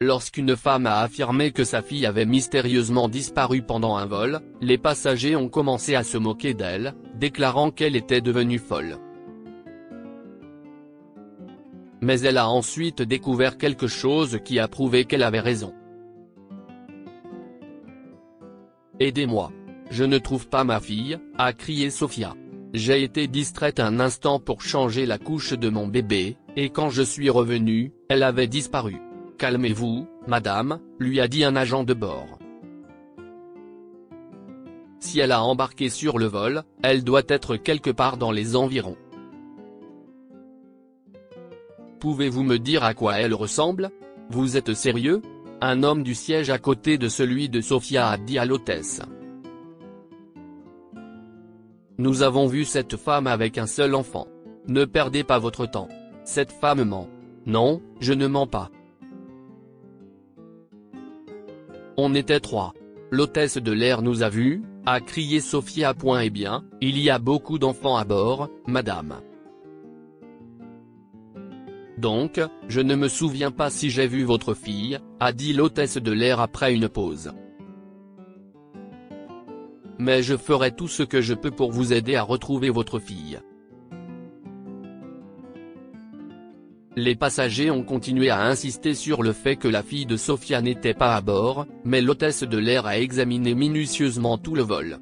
Lorsqu'une femme a affirmé que sa fille avait mystérieusement disparu pendant un vol, les passagers ont commencé à se moquer d'elle, déclarant qu'elle était devenue folle. Mais elle a ensuite découvert quelque chose qui a prouvé qu'elle avait raison. « Aidez-moi. Je ne trouve pas ma fille », a crié Sofia. « J'ai été distraite un instant pour changer la couche de mon bébé, et quand je suis revenue, elle avait disparu. » « Calmez-vous, madame », lui a dit un agent de bord. Si elle a embarqué sur le vol, elle doit être quelque part dans les environs. Pouvez-vous me dire à quoi elle ressemble? Vous êtes sérieux? Un homme du siège à côté de celui de Sofia a dit à l'hôtesse. Nous avons vu cette femme avec un seul enfant. Ne perdez pas votre temps. Cette femme ment. Non, je ne mens pas. On était 3. L'hôtesse de l'air nous a vus, a crié Sofia. Eh bien, il y a beaucoup d'enfants à bord, madame. Donc, je ne me souviens pas si j'ai vu votre fille, a dit l'hôtesse de l'air après une pause. Mais je ferai tout ce que je peux pour vous aider à retrouver votre fille. Les passagers ont continué à insister sur le fait que la fille de Sofia n'était pas à bord, mais l'hôtesse de l'air a examiné minutieusement tout le vol.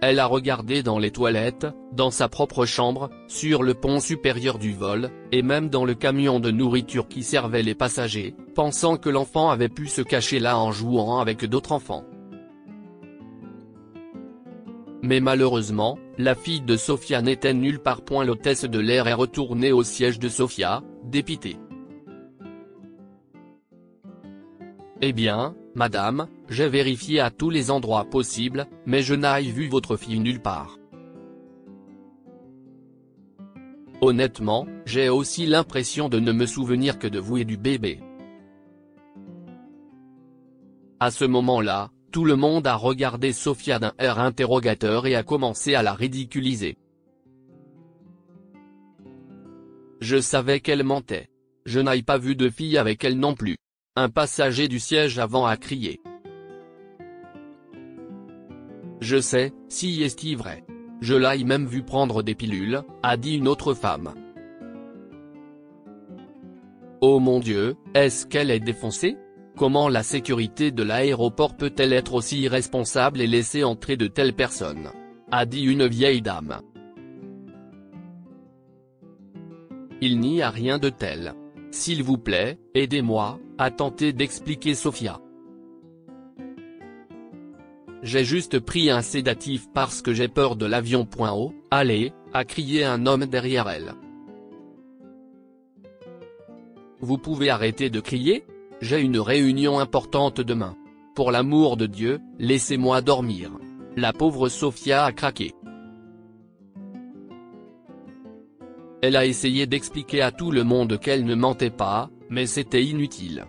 Elle a regardé dans les toilettes, dans sa propre chambre, sur le pont supérieur du vol, et même dans le camion de nourriture qui servait les passagers, pensant que l'enfant avait pu se cacher là en jouant avec d'autres enfants. Mais malheureusement, la fille de Sofia n'était nulle part. L'hôtesse de l'air est retournée au siège de Sofia, dépitée. Eh bien, madame, j'ai vérifié à tous les endroits possibles, mais je n'ai vu votre fille nulle part. Honnêtement, j'ai aussi l'impression de ne me souvenir que de vous et du bébé. À ce moment-là, tout le monde a regardé Sofia d'un air interrogateur et a commencé à la ridiculiser. Je savais qu'elle mentait. Je n'ai pas vu de fille avec elle non plus. Un passager du siège avant a crié. Je sais, si est vrai. Je l'ai même vu prendre des pilules, a dit une autre femme. Oh mon Dieu, est-ce qu'elle est défoncée? Comment la sécurité de l'aéroport peut-elle être aussi irresponsable et laisser entrer de telles personnes? A dit une vieille dame. Il n'y a rien de tel. S'il vous plaît, aidez-moi, a tenté d'expliquer Sofia. J'ai juste pris un sédatif parce que j'ai peur de l'avion. Oh, allez, a crié un homme derrière elle. Vous pouvez arrêter de crier? J'ai une réunion importante demain. Pour l'amour de Dieu, laissez-moi dormir. La pauvre Sofia a craqué. Elle a essayé d'expliquer à tout le monde qu'elle ne mentait pas, mais c'était inutile.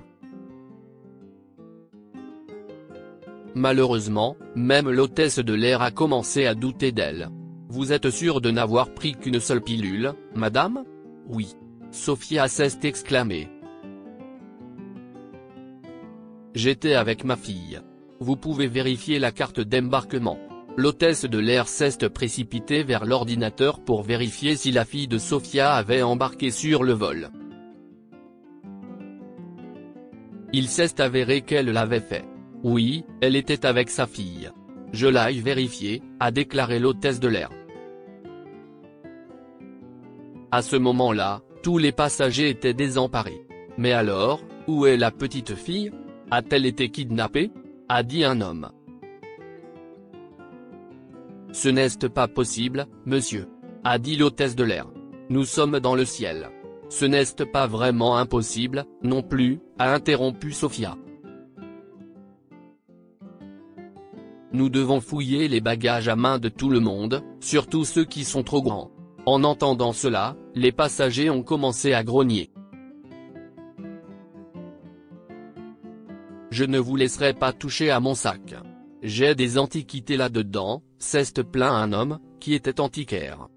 Malheureusement, même l'hôtesse de l'air a commencé à douter d'elle. Vous êtes sûre de n'avoir pris qu'une seule pilule, madame? Oui. Sofia s'est exclamée. J'étais avec ma fille. Vous pouvez vérifier la carte d'embarquement. L'hôtesse de l'air s'est précipitée vers l'ordinateur pour vérifier si la fille de Sofia avait embarqué sur le vol. Il s'est avéré qu'elle l'avait fait. Oui, elle était avec sa fille. Je l'ai vérifié, a déclaré l'hôtesse de l'air. À ce moment-là, tous les passagers étaient désemparés. Mais alors, où est la petite fille? A-t-elle été kidnappée? A dit un homme. Ce n'est pas possible, monsieur, a dit l'hôtesse de l'air. Nous sommes dans le ciel. Ce n'est pas vraiment impossible, non plus, a interrompu Sofia. Nous devons fouiller les bagages à main de tout le monde, surtout ceux qui sont trop grands. En entendant cela, les passagers ont commencé à grogner. Je ne vous laisserai pas toucher à mon sac. J'ai des antiquités là-dedans, s'est plaint un homme, qui était antiquaire.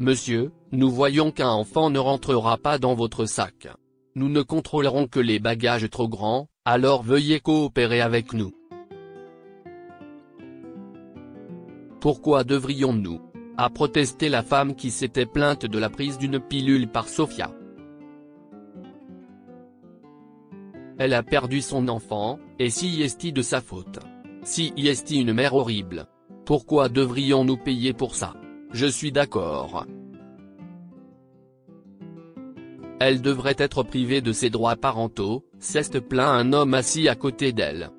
Monsieur, nous voyons qu'un enfant ne rentrera pas dans votre sac. Nous ne contrôlerons que les bagages trop grands, alors veuillez coopérer avec nous. Pourquoi devrions-nous ? A protesté la femme qui s'était plainte de la prise d'une pilule par Sophia. Elle a perdu son enfant, et si est-il de sa faute? Si est-il une mère horrible? Pourquoi devrions-nous payer pour ça? Je suis d'accord. Elle devrait être privée de ses droits parentaux, s'est plaint un homme assis à côté d'elle.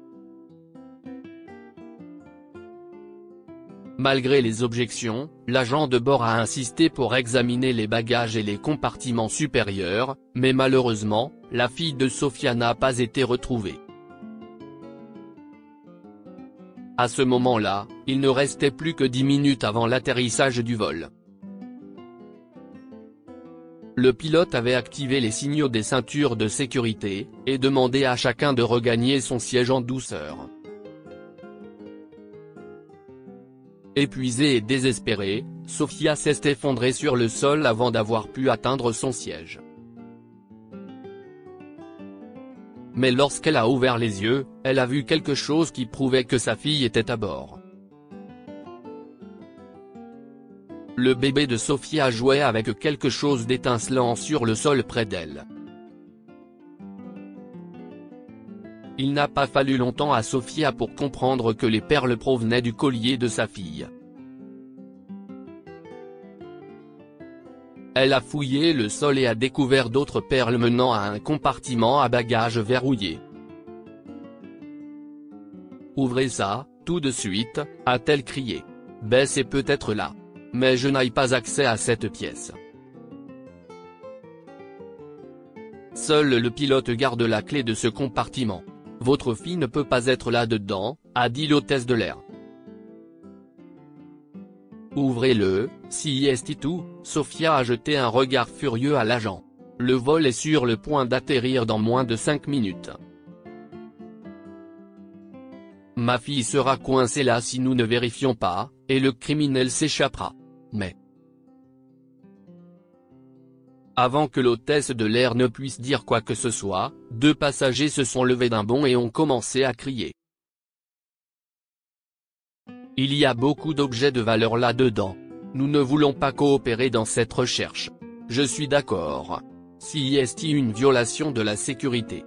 Malgré les objections, l'agent de bord a insisté pour examiner les bagages et les compartiments supérieurs, mais malheureusement, la fille de Sophia n'a pas été retrouvée. À ce moment-là, il ne restait plus que 10 minutes avant l'atterrissage du vol. Le pilote avait activé les signaux des ceintures de sécurité, et demandé à chacun de regagner son siège en douceur. Épuisée et désespérée, Sophia s'est effondrée sur le sol avant d'avoir pu atteindre son siège. Mais lorsqu'elle a ouvert les yeux, elle a vu quelque chose qui prouvait que sa fille était à bord. Le bébé de Sophia jouait avec quelque chose d'étincelant sur le sol près d'elle. Il n'a pas fallu longtemps à Sophia pour comprendre que les perles provenaient du collier de sa fille. Elle a fouillé le sol et a découvert d'autres perles menant à un compartiment à bagages verrouillé. « Ouvrez ça, tout de suite », a-t-elle crié. « Bess est peut-être là. Mais je n'ai pas accès à cette pièce. » Seul le pilote garde la clé de ce compartiment. « Votre fille ne peut pas être là-dedans », a dit l'hôtesse de l'air. « Ouvrez-le, si est tout », Sophia a jeté un regard furieux à l'agent. « Le vol est sur le point d'atterrir dans moins de 5 minutes. Ma fille sera coincée là si nous ne vérifions pas, et le criminel s'échappera. » Mais avant que l'hôtesse de l'air ne puisse dire quoi que ce soit, 2 passagers se sont levés d'un bond et ont commencé à crier. « Il y a beaucoup d'objets de valeur là-dedans. Nous ne voulons pas coopérer dans cette recherche. Je suis d'accord. Si est-il une violation de la sécurité?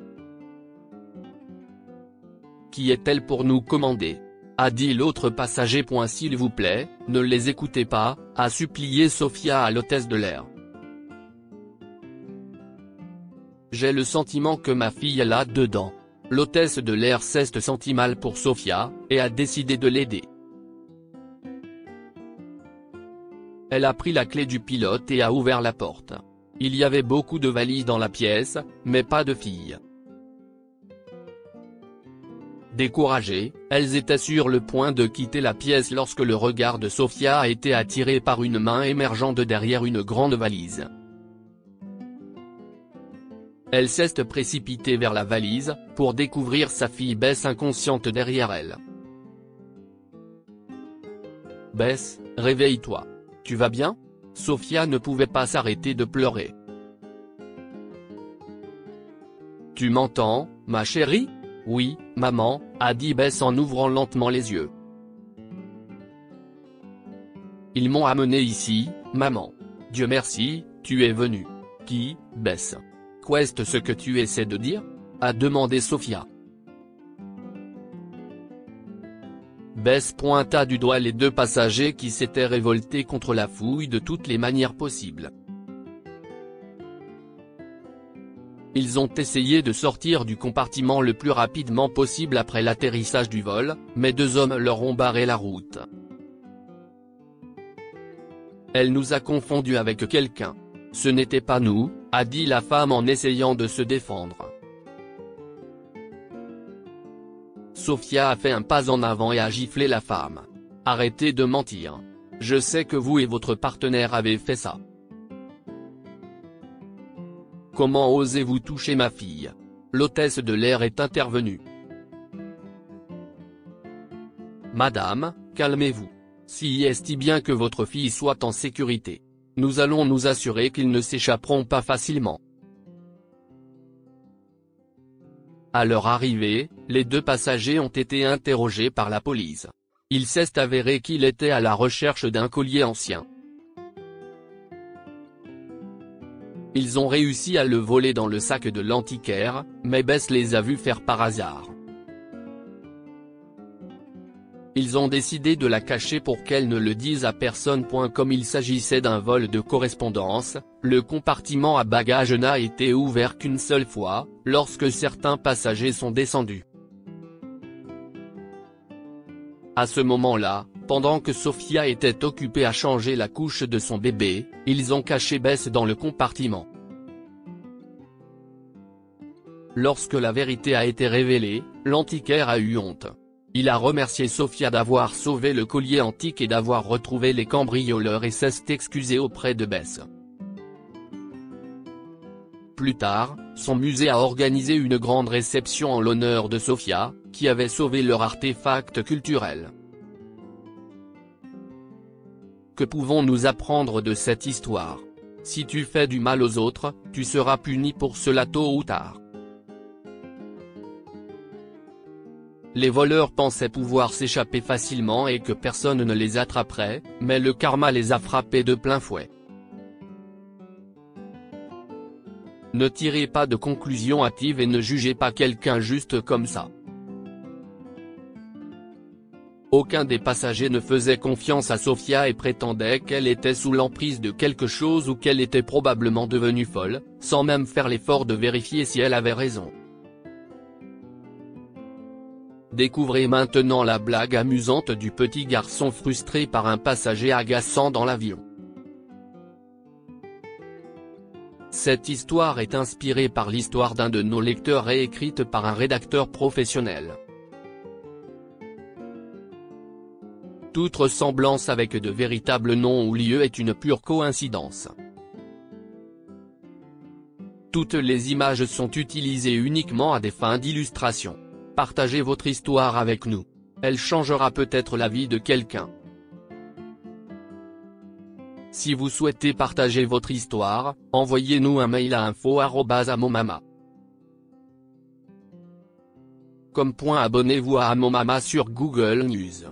Qui est-elle pour nous commander? » a dit l'autre passager. « S'il vous plaît, ne les écoutez pas », a supplié Sophia à l'hôtesse de l'air. « J'ai le sentiment que ma fille est là-dedans. » L'hôtesse de l'air s'est sentie mal pour Sophia, et a décidé de l'aider. Elle a pris la clé du pilote et a ouvert la porte. Il y avait beaucoup de valises dans la pièce, mais pas de filles. Découragées, elles étaient sur le point de quitter la pièce lorsque le regard de Sophia a été attiré par une main émergeant de derrière une grande valise. Elle s'est précipitée vers la valise, pour découvrir sa fille Bess inconsciente derrière elle. « Bess, réveille-toi. Tu vas bien ?» Sophia ne pouvait pas s'arrêter de pleurer. « Tu m'entends, ma chérie ? » « Oui, maman », a dit Bess en ouvrant lentement les yeux. « Ils m'ont amené ici, maman. Dieu merci, tu es venue. »« Qui, Bess ? Qu'est-ce ce que tu essaies de dire ?» a demandé Sophia. Bess pointa du doigt les 2 passagers qui s'étaient révoltés contre la fouille de toutes les manières possibles. Ils ont essayé de sortir du compartiment le plus rapidement possible après l'atterrissage du vol, mais 2 hommes leur ont barré la route. « Elle nous a confondus avec quelqu'un. Ce n'était pas nous », a dit la femme en essayant de se défendre. Sophia a fait un pas en avant et a giflé la femme. « Arrêtez de mentir. Je sais que vous et votre partenaire avez fait ça. Comment osez-vous toucher ma fille ?» L'hôtesse de l'air est intervenue. « Madame, calmez-vous. Si est-il bien que votre fille soit en sécurité. Nous allons nous assurer qu'ils ne s'échapperont pas facilement. À leur arrivée, les 2 passagers ont été interrogés par la police. Il s'est avéré qu'il était à la recherche d'un collier ancien. Ils ont réussi à le voler dans le sac de l'antiquaire, mais Bess les a vus faire par hasard. Ils ont décidé de la cacher pour qu'elle ne le dise à personne. Comme il s'agissait d'un vol de correspondance, le compartiment à bagages n'a été ouvert qu'une seule fois, lorsque certains passagers sont descendus. À ce moment-là, pendant que Sophia était occupée à changer la couche de son bébé, ils ont caché Bess dans le compartiment. Lorsque la vérité a été révélée, l'antiquaire a eu honte. Il a remercié Sophia d'avoir sauvé le collier antique et d'avoir retrouvé les cambrioleurs et s'est excusé auprès de Bess. Plus tard, son musée a organisé une grande réception en l'honneur de Sophia, qui avait sauvé leur artefact culturel. Que pouvons-nous apprendre de cette histoire? Si tu fais du mal aux autres, tu seras puni pour cela tôt ou tard. Les voleurs pensaient pouvoir s'échapper facilement et que personne ne les attraperait, mais le karma les a frappés de plein fouet. Ne tirez pas de conclusions hâtives et ne jugez pas quelqu'un juste comme ça. Aucun des passagers ne faisait confiance à Sophia et prétendait qu'elle était sous l'emprise de quelque chose ou qu'elle était probablement devenue folle, sans même faire l'effort de vérifier si elle avait raison. Découvrez maintenant la blague amusante du petit garçon frustré par un passager agaçant dans l'avion. Cette histoire est inspirée par l'histoire d'un de nos lecteurs et écrite par un rédacteur professionnel. Toute ressemblance avec de véritables noms ou lieux est une pure coïncidence. Toutes les images sont utilisées uniquement à des fins d'illustration. Partagez votre histoire avec nous. Elle changera peut-être la vie de quelqu'un. Si vous souhaitez partager votre histoire, envoyez-nous un mail à info@amomama.com. Abonnez-vous à Amomama sur Google News.